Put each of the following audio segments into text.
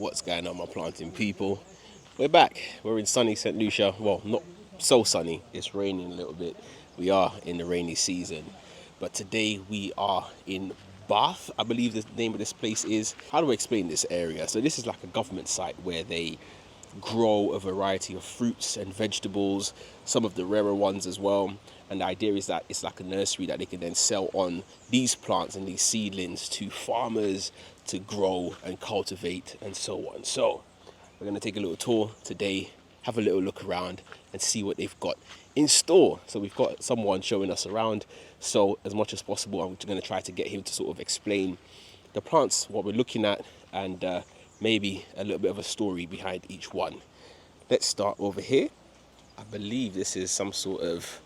What's going on, my planting people? We're back. We're in sunny St. Lucia. Well, not so sunny. It's raining a little bit. We are in the rainy season. But today we are in Bath, I believe the name of this place is. How do I explain this area? So this is like a government site where they grow a variety of fruits and vegetables, some of the rarer ones as well. And the idea is that it's like a nursery that they can then sell on these plants and these seedlings to farmers to grow and cultivate and so on. So we're going to take a little tour today, have a little look around and see what they've got in store. So we've got someone showing us around. So as much as possible, I'm going to try to get him to sort of explain the plants, what we're looking at, and maybe a little bit of a story behind each one. Let's start over here. I believe this is some sort of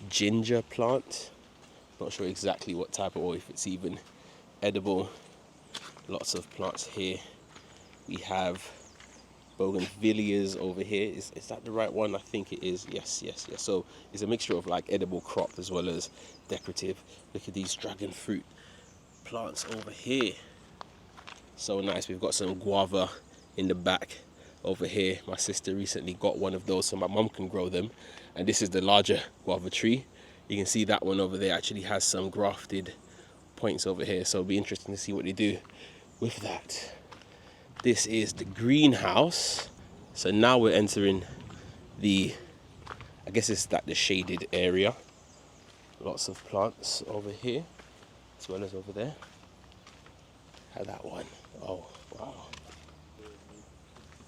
ginger plant. Not sure exactly what type or if it's even edible. Lots of plants here. We have bougainvilleas over here. Is that the right one? I think it is. Yes. So it's a mixture of like edible crop as well as decorative. Look at these dragon fruit plants over here. So nice. We've got some guava in the back over here. My sister recently got one of those so my mum can grow them. And this is the larger guava tree. You can see that one over there actually has some grafted points over here. So it'll be interesting to see what they do with that. This is the greenhouse. So now we're entering the, I guess it's that the shaded area. Lots of plants over here as well as over there. How that one? Oh, wow.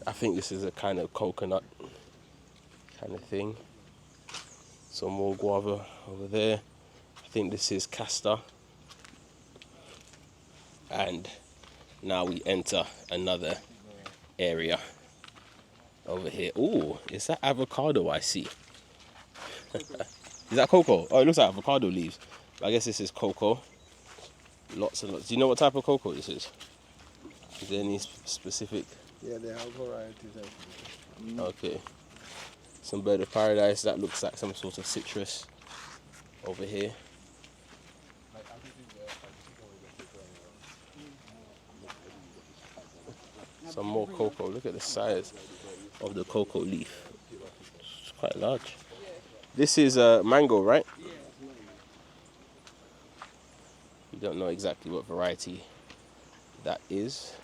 I think this is a kind of coconut kind of thing. Some more guava over there. I think this is castor. And now we enter another area over here. Oh, is that avocado I see? Is that cocoa? Oh, it looks like avocado leaves. I guess this is cocoa. Lots and lots. Do you know what type of cocoa this is? Is there any specific? Yeah, they have varieties. Okay. Some bird of paradise. That looks like some sort of citrus over here. Some more cocoa. Look at the size of the cocoa leaf. It's quite large. This is a mango, right? We don't know exactly what variety that is.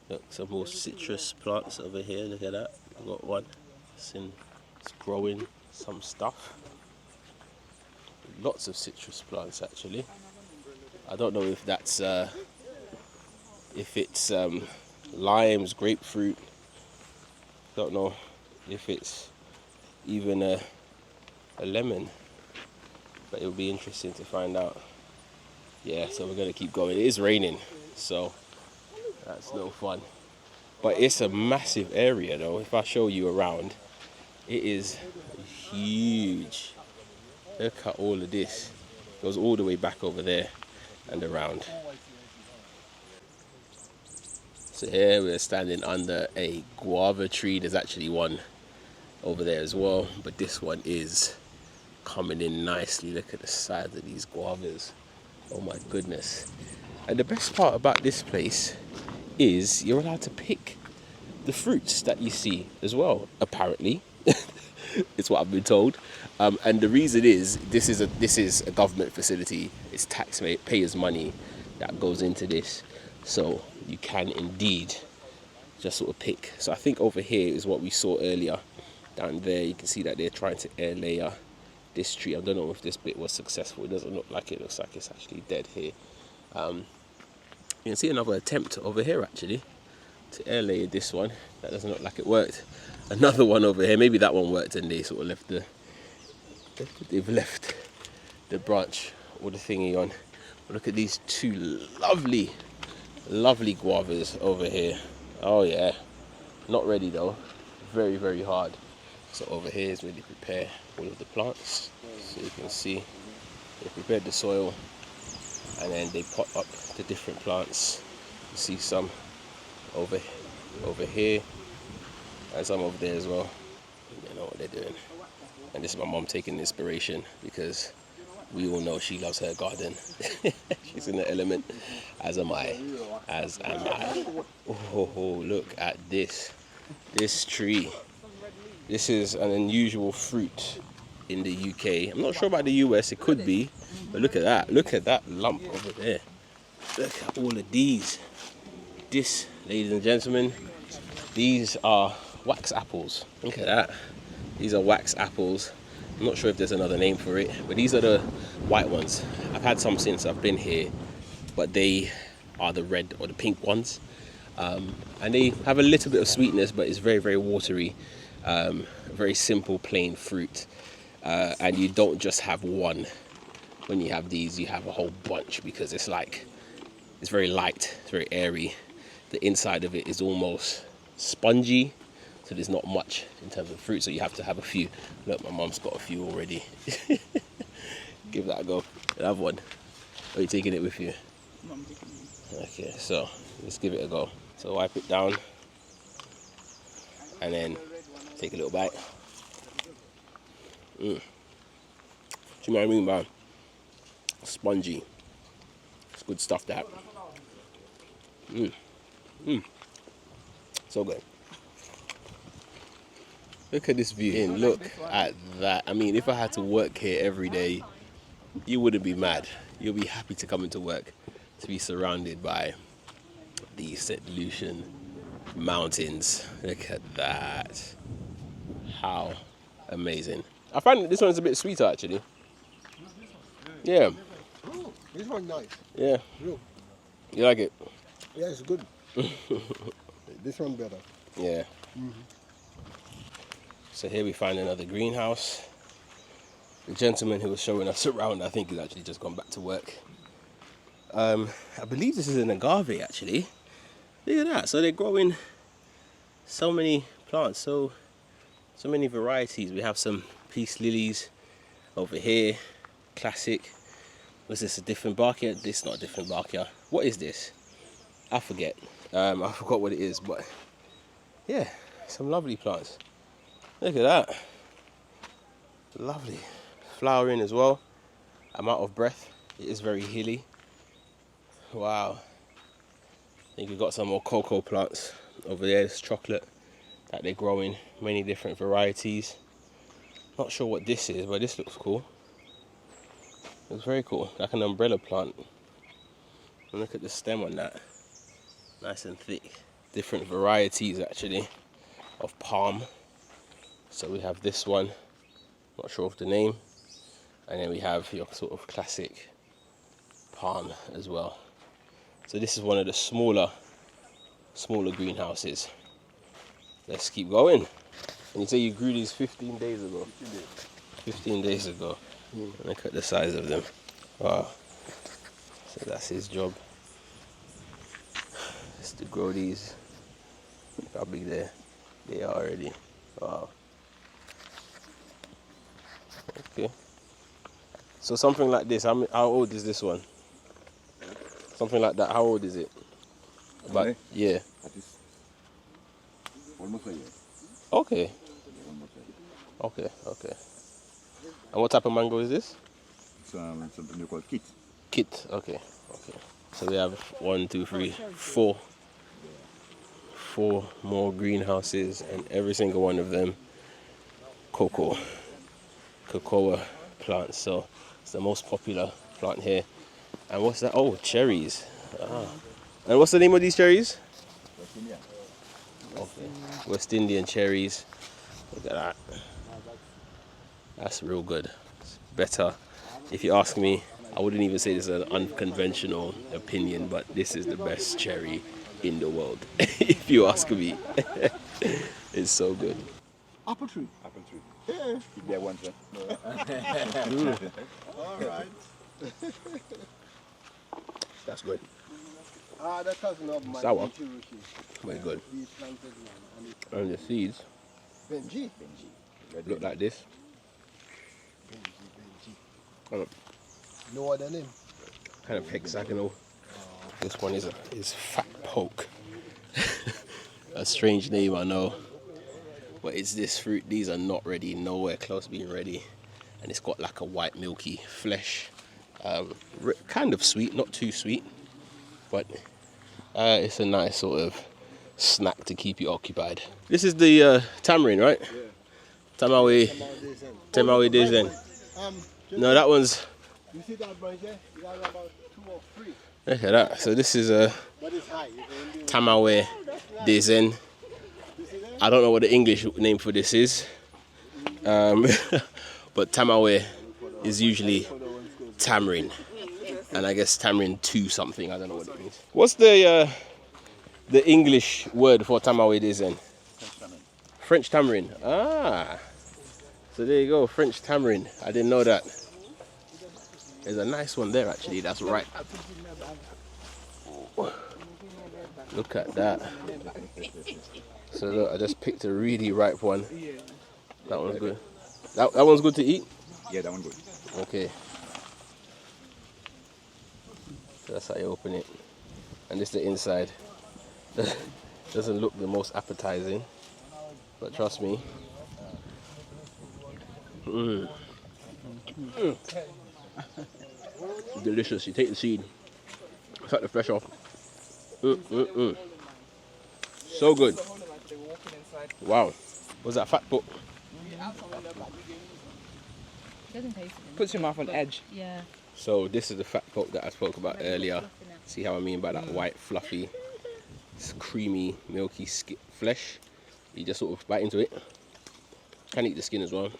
Look, some more citrus plants over here. Look at that. I've got one. It's growing some stuff. Lots of citrus plants actually. I don't know if that's limes, grapefruit. Don't know if it's even a lemon, but it'll be interesting to find out. Yeah, so we're gonna keep going. It is raining, so that's no fun. But it's a massive area though. If I show you around, it is huge. Look at all of this. It goes all the way back over there and around. So here we're standing under a guava tree. There's actually one over there as well, but this one is coming in nicely. Look at the size of these guavas. Oh my goodness. And the best part about this place is you're allowed to pick the fruits that you see as well, apparently. It's what I've been told. And the reason is this is a government facility. It's taxpayers' money that goes into this. So you can indeed just sort of pick. So I think over here is what we saw earlier. Down there you can see that they're trying to air layer this tree. I don't know if this bit was successful. It doesn't look like it. It looks like it's actually dead here. You can see another attempt over here actually to air layer this one. That doesn't look like it worked. Another one over here. Maybe that one worked and they sort of left they've left the branch or the thingy on. But look at these two lovely guavas over here. Oh yeah, not ready though. Very, very hard. So over here is where they prepare all of the plants. So you can see they prepared the soil and then they pot up the different plants. You see some over here and some over there as well. You know what they're doing. And this is my mom taking inspiration because We all know she loves her garden. She's in the element, as am I. As am I. Oh, look at this. This tree. This is an unusual fruit in the UK. I'm not sure about the US, it could be. But look at that. Look at that lump over there. Look at all of these. This, ladies and gentlemen, these are wax apples. Look at that. These are wax apples. I'm not sure if there's another name for it, but these are the white ones. I've had some since I've been here, but they are the red or the pink ones. And they have a little bit of sweetness, but it's very, very watery. Very simple, plain fruit. And you don't just have one. When you have these, you have a whole bunch because it's very light, it's very airy. The inside of it is almost spongy, so there's not much in terms of fruit, so you have to have a few. Look, my mum's got a few already. Give that a go. Another one. Are you taking it with you? No, I'm taking it. Okay, so let's give it a go. So wipe it down and then take a little bite. Do you know what I mean, man? Spongy. It's good stuff, that. So good. Look at this view. And look at that. I mean, if I had to work here every day, you wouldn't be mad. You'll be happy to come into work, to be surrounded by the St. Lucian mountains. Look at that. How amazing. I find that this one's a bit sweeter, actually. Yeah. Oh, this one nice. Yeah. Look. You like it? Yeah, it's good. This one better. Yeah. So here we find another greenhouse. The gentleman who was showing us around, I think, has actually just gone back to work. I believe this is an agave, actually. Look at that. So they're growing so many plants, so many varieties. We have some peace lilies over here, classic. Was this a different barkia? This is not a different barkia. What is this? I forget. I forgot what it is, but yeah, some lovely plants. Look at that. Lovely. Flowering as well. I'm out of breath. It is very hilly. Wow. I think we've got some more cocoa plants over there. It's chocolate that they're growing. Many different varieties. Not sure what this is, but this looks cool. Looks very cool. Like an umbrella plant. And look at the stem on that. Nice and thick. Different varieties, actually, of palm. So we have this one. Not sure of the name. And then we have your sort of classic palm as well. So this is one of the smaller greenhouses. Let's keep going. And you say you grew these 15 days ago? 15 days ago. Look at the size of them. Wow. So that's his job. Is to grow these. Look how big they are already. Wow. Okay. So something like this, how old is this one? Something like that, how old is it? About, yeah. That is almost a year. Okay. Almost a year. Okay. And what type of mango is this? It's something you call kit. Kit, okay. So we have 1, 2, 3, 4 more greenhouses, and every single one of them cocoa plants. So it's the most popular plant here. And what's that? Oh, cherries. And what's the name of these cherries? Okay. West Indian cherries. Look at that. That's real good. It's better. If you ask me, I wouldn't even say this is an unconventional opinion, but this is the best cherry in the world. If you ask me. It's so good. Apple tree. Apple tree. Yeah. Keep there once. All right. That's good. The cousin of mine. Sour. Benji. Very good. He planted one. And And the seeds Benji. look like this. Benji. No other name. Kind of hexagonal. This one is Fat Poke. A strange name, I know. But it's this fruit. These are not ready, nowhere close to being ready. and it's got like a white milky flesh. Kind of sweet, not too sweet, but it's a nice sort of snack to keep you occupied. This is the tamarind, right? Yeah. Tamawe Dezen. No, that one's. You see that branch there? You got about 2 or 3. Look at that. So this is But it's high. Tamawe Dezen. I don't know what the English name for this is, but Tamawe is usually tamarind, and I guess tamarind 2 something. I don't know what it means. What's the English word for Tamawe Dezen? French tamarind. Ah, so there you go, French tamarind. I didn't know that. There's a nice one there actually. That's right. Look at that. So look, I just picked a really ripe one. That one's good. That one's good to eat? Yeah, that one good. Okay. So that's how you open it. And this is the inside. Doesn't look the most appetizing, but trust me. Delicious. You take the seed, cut the flesh off. So good. Wow. Was that fat pork? Doesn't taste it. Puts your mouth on edge. Yeah. So this is the fat pork that I spoke about earlier. See how I mean by that white, fluffy, creamy, milky flesh. You just sort of bite into it. Can eat the skin as well.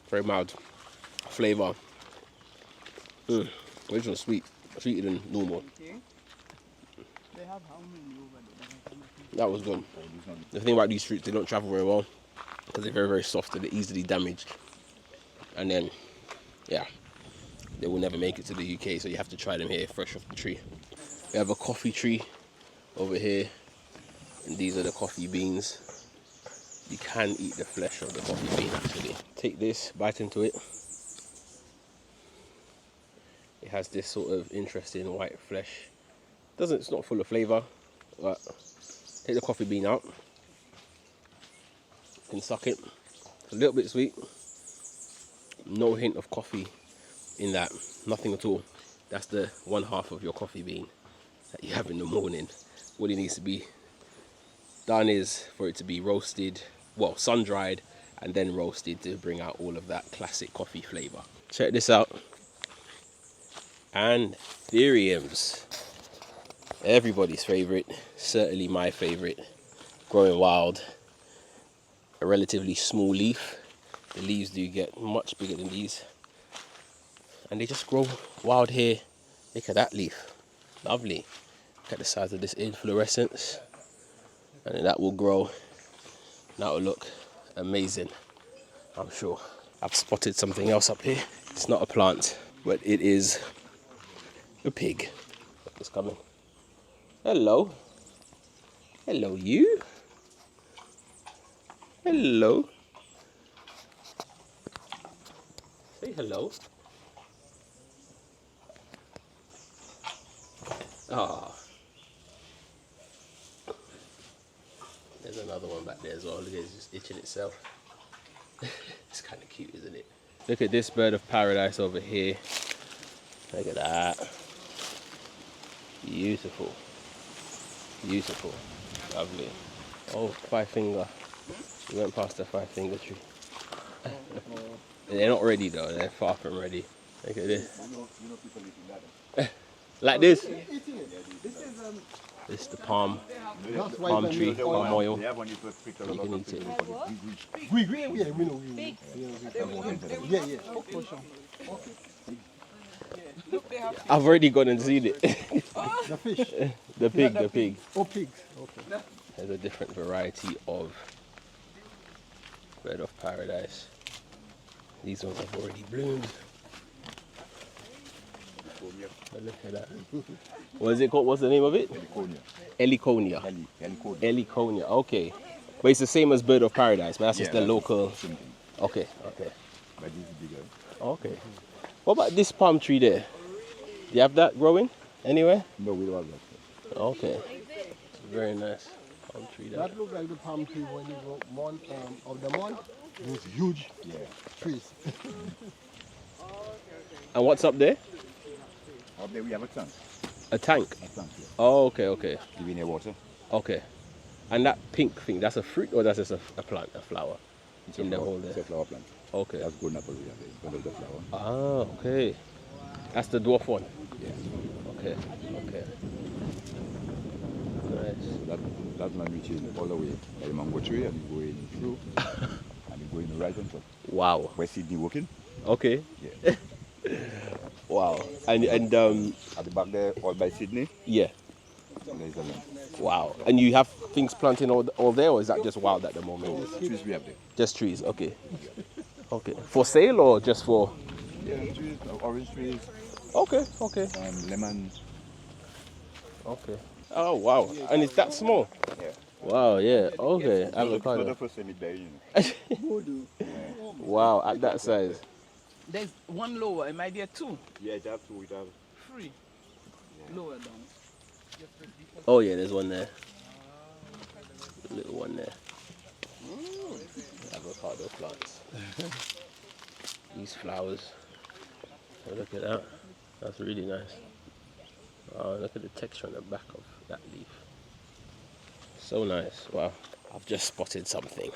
Very mild flavor. Original sweet, sweeter than normal. That was good. The thing about these fruits, they don't travel very well because they're very, very soft and they're easily damaged. And then, yeah, they will never make it to the UK, so you have to try them here fresh off the tree. We have a coffee tree over here, and these are the coffee beans. You can eat the flesh of the coffee bean actually. Take this, bite into it. It has this sort of interesting white flesh. It's not full of flavour, but take the coffee bean out. You can suck it. It's a little bit sweet. No hint of coffee in that, nothing at all. That's the 1/2 of your coffee bean that you have in the morning. What it needs to be done is for it to be roasted, well, sun-dried and then roasted to bring out all of that classic coffee flavour. Check this out. Anthuriums. Everybody's favourite, certainly my favourite. Growing wild. A relatively small leaf. The leaves do get much bigger than these. And they just grow wild here. Look at that leaf. Lovely. Look at the size of this inflorescence. And then that will grow. That will look amazing, I'm sure. I've spotted something else up here. It's not a plant, but it is a pig. Look, it's coming. Hello. Hello, you. Hello. Say hello. Ah. There's another one back there as well. Look at it, it's just itching itself. It's kind of cute, isn't it? Look at this bird of paradise over here. Look at that. Beautiful. Beautiful. Lovely. Oh, 5-finger. We went past the 5-finger tree. They're not ready though, they're far from ready. Look at this. Like this? This is the palm tree, palm oil. You can eat it. I've already gone and seen it. The fish? The pig. Oh, pigs. Okay. There's a different variety of bird of paradise. These ones have already bloomed. But look at that. What is it called? What's the name of it? Heliconia. Heliconia. Okay. But it's the same as bird of paradise, but that's just the local. Okay. But this is bigger. Okay. What about this palm tree there? Do you have that growing anywhere? No, we don't have that. Okay. Very nice. palm tree there. That look like the palm tree when you go month of the month. Those huge trees. And what's up there? Up there we have a tank. A tank. A tank, yeah. Oh, okay. Giving you water. Okay. And that pink thing, that's a fruit or that's just a plant, a flower? It's In a the flower, hole there. It's a flower plant. Okay. That's golden apple we have there. It's one of the flower. Ah, okay. That's the dwarf one. Yeah. Okay. Nice. That man reaches all the way by the mango tree and you go in through and you go in right on top. Wow. Where Sydney walking? Okay. Yeah. Wow. And At the back there, all by Sydney, yeah. there's a land. Wow. And you have things planting all there, or is that just wild at the moment? Trees we have there. Just trees. Okay. Okay. For sale or just for? Yeah, trees, orange trees, Okay. lemon. Okay. Oh wow. And it's that small? Yeah. Wow. Yeah. Okay. It's not the Avocado. first time it berry, you know. Wow. At that size. There's one lower, it might be a two. Yeah, it have two, it have. Three. Lower down. Oh yeah. There's one there. Little one there. Avocado plants. These flowers. Oh, look at that. That's really nice. Oh, look at the texture on the back of that leaf. So nice. Wow. I've just spotted something.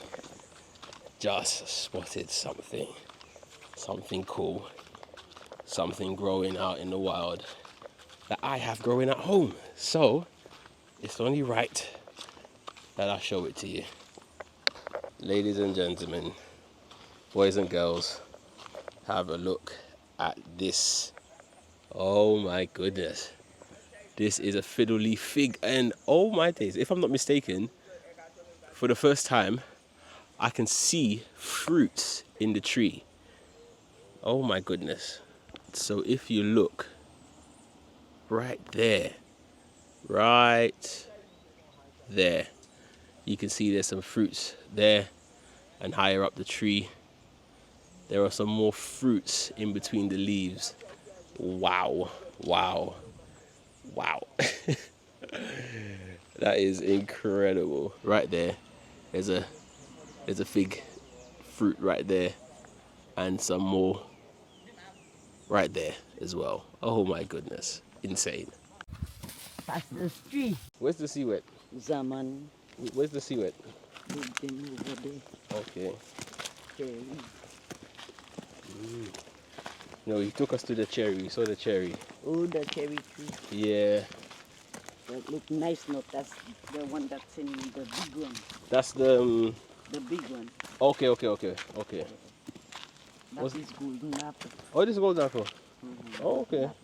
Something cool. Something growing out in the wild that I have growing at home. So it's only right that I show it to you. Ladies and gentlemen, boys and girls, have a look at this. Oh my goodness. This is a fiddle leaf fig, and oh my days, if I'm not mistaken, for the first time, I can see fruits in the tree. Oh my goodness. So if you look right there, you can see there's some fruits there, and higher up the tree, there are some more fruits in between the leaves. Wow. That is incredible. Right there, there's a fig fruit right there, and some more right there as well. Oh my goodness, insane. Past the street. Where's the seawet? Zaman. Where's the seawet? Them over there. Okay. Cherries. No, he took us to the cherry. We saw the cherry. Oh, the cherry tree. Yeah. That look nice, no? That's the one that's in the big one. That's the. The big one. Okay. That is golden apple. Oh, this is golden apple. Mm-hmm. Oh, okay. Apple.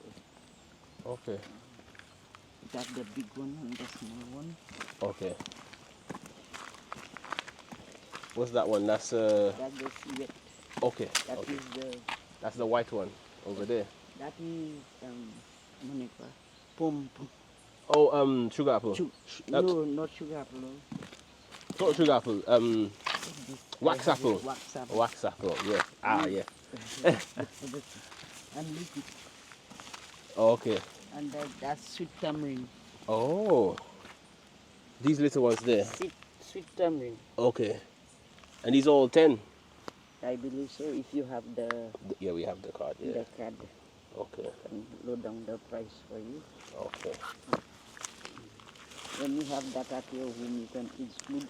Okay. That's the big one and the small one. Okay. What's that one? That's That's the civet. okay. That Okay. is the. That's the white one over there. That is Monica. Pom. Oh, sugar apple. No, not sugar apple. No. Not sugar apple. This- Wax apple. Wax apple. Wax apple. Yeah. Ah, yeah. And look it. Oh, okay. And that's sweet tamarind. Oh. These little ones there. Sweet tamarind. Okay. And these all 10. I believe so. If you have the Yeah, we have the card. Yeah. the card, Okay. can load down the price for you. Okay. When you have that at your home, you can. It's good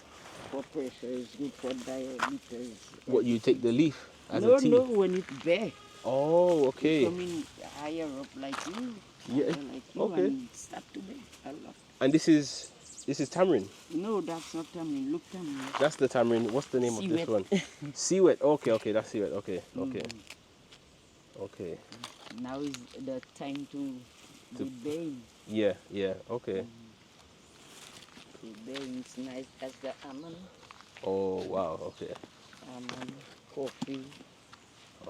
for pressure. It's good for diabetes. What, you take the leaf as no, a tea? no, when it's bare. Oh, okay. Coming higher up like you. Yeah, higher like you, okay. And start to bear a lot. And this is tamarind. No, that's not tamarind. Look tamarind. That's the tamarind. What's the name of this Seawet. one? Seawet. Okay, that's seawet. Okay. Okay. Now is the time to be baying. Yeah. Okay. The baying is nice. That's the almond. Oh, wow. Okay. Almond, coffee,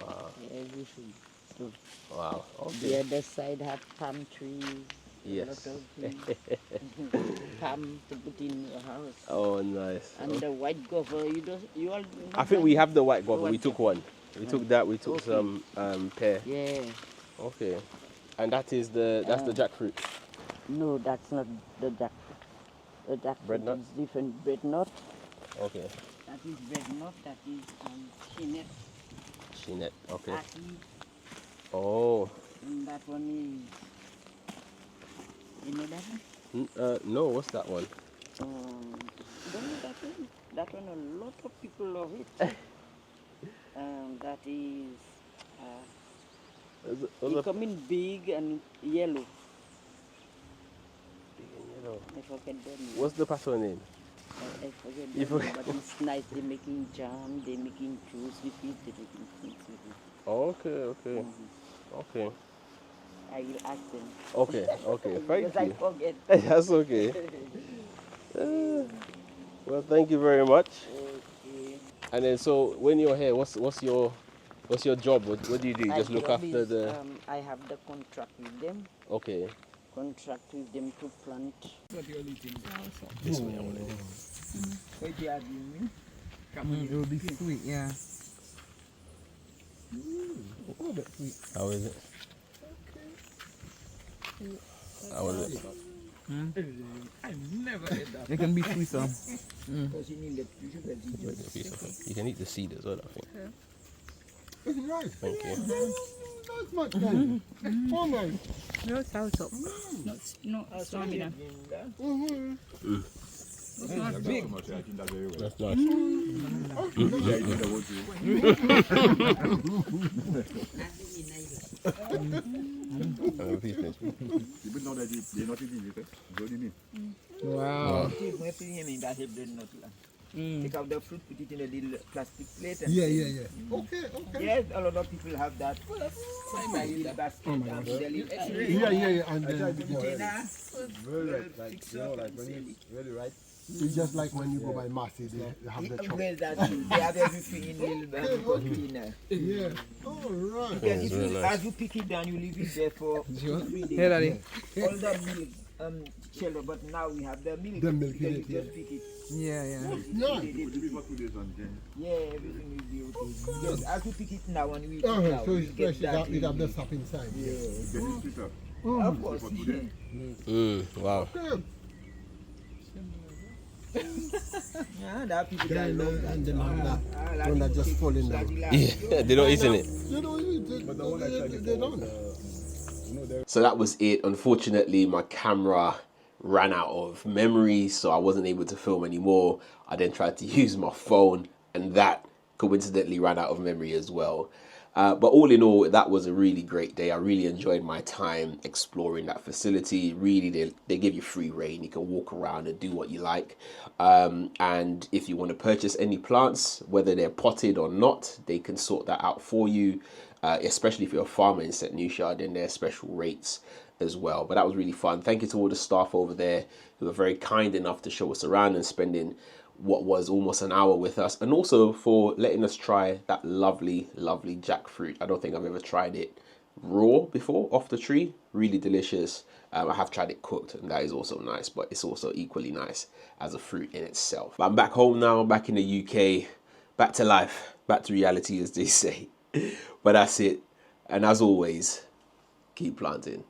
Wow. everything. So Wow. the Okay. other side have palm trees. Yes. A lot of things. Palm to put in your house. Oh, nice. And the white guava, you all know I think that? we have the white guava. The We white took one. We took that. We took Okay. some pear. Yeah. Okay. And that's the jackfruit. No, that's not the jackfruit. That Bread nut? is different bread nut. Okay. That is bread nut. That is chinet. Chinet. Okay. Aki. Oh. And that one is. You know that one? No. What's that one? Don't know that one. That one, a lot of people love it. That is. It come in big and yellow. I forget the name. What's the pattern name? I forget the name, but it's nice. They're making jam, they're making juice with it, they're making things with it. Okay. Okay. I will ask them. Okay. Thank Because I you. forget. That's okay. Well, thank you very much. Okay. And then, so when you're here, what's your job? What do you do? My Just look job after is, the. I have the contract with them. Okay. Contract with them to plant. What you're eating? This way I want to do. What you are doing me? It will be sweet, yeah. How is it? How is it? I never ate that. It can be sweet, so. Because you need the sugar. You can eat the seed as well, I think. It's nice. Thank you. That's much nice. Oh, nice. No salt up. No, sorry. That's big. I think that's very well. That's nice. Yeah, you know what you People know that they're not eating it. What do you mean? Wow. Take out the fruit, put it in a little plastic plate. And Yeah. Okay. Yes, a lot of people have that. My little basket and they leave extra. Yeah. And then Very right. Like, you know, like when it's really right. it's just like when you go by Massey, they have the chop. Well, that's true. They have everything in little container. Yeah. All right. Because if very you, nice. as you pick it down, you leave it there for 3 days. Here, Daddy. All the milk, shallow, but now we have the milk. The milk You in can it, yeah. just pick it. Yeah. Yeah. Put it for 2 days and then. Yeah, everything will be okay. Yes, as you pick it now and we eat it Uh-huh. now, So you it's get fresh. that It have the in- sap inside. Yeah. Get it sweeter. Of course. For 2 days. Wow. Okay. Yeah, there are people that Then, love that. and then have that like one that you just take falling it, down. like you like Yeah, they're not eating it. You know, But the one I tried they before, don't. you know, there. So that was it. Unfortunately, my camera ran out of memory, so I wasn't able to film anymore. I then tried to use my phone, and that coincidentally ran out of memory as well. But all in all, that was a really great day. I really enjoyed my time exploring that facility. Really, they give you free reign. You can walk around and do what you like. And if you want to purchase any plants, whether they're potted or not, they can sort that out for you. Especially if you're a farmer in St. Lucia, then there's special rates as well. But that was really fun. Thank you to all the staff over there who were very kind enough to show us around and spending what was almost an hour with us, and also for letting us try that lovely jackfruit. I don't think I've ever tried it raw before, off the tree. Really delicious. I have tried it cooked, and that is also nice, but it's also equally nice as a fruit in itself. But I'm back home now, back in the UK, back to life, back to reality, as they say. But that's it, and as always, keep planting.